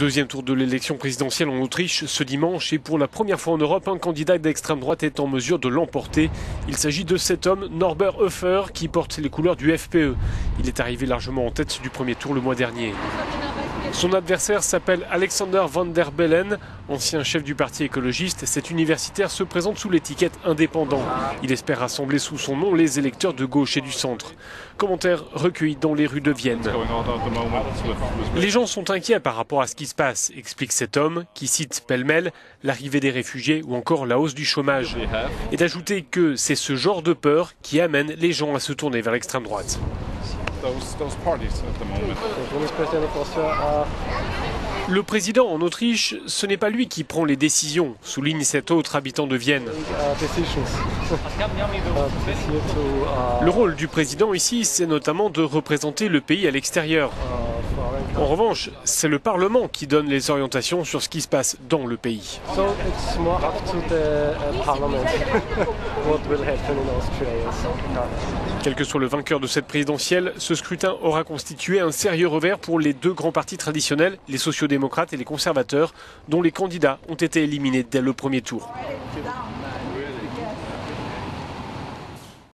Deuxième tour de l'élection présidentielle en Autriche ce dimanche et pour la première fois en Europe, un candidat d'extrême droite est en mesure de l'emporter. Il s'agit de cet homme, Norbert Hofer, qui porte les couleurs du FPE. Il est arrivé largement en tête du premier tour le mois dernier. Son adversaire s'appelle Alexander Van der Bellen, ancien chef du parti écologiste. Cet universitaire se présente sous l'étiquette indépendant. Il espère rassembler sous son nom les électeurs de gauche et du centre. Commentaires recueillis dans les rues de Vienne. Les gens sont inquiets par rapport à ce qui se passe, explique cet homme qui cite pêle-mêle l'arrivée des réfugiés ou encore la hausse du chômage. Et d'ajouter que c'est ce genre de peur qui amène les gens à se tourner vers l'extrême droite. Le président en Autriche, ce n'est pas lui qui prend les décisions, souligne cet autre habitant de Vienne. Le rôle du président ici, c'est notamment de représenter le pays à l'extérieur. En revanche, c'est le Parlement qui donne les orientations sur ce qui se passe dans le pays. Quel que soit le vainqueur de cette présidentielle, ce scrutin aura constitué un sérieux revers pour les deux grands partis traditionnels, les sociaux-démocrates et les conservateurs, dont les candidats ont été éliminés dès le premier tour.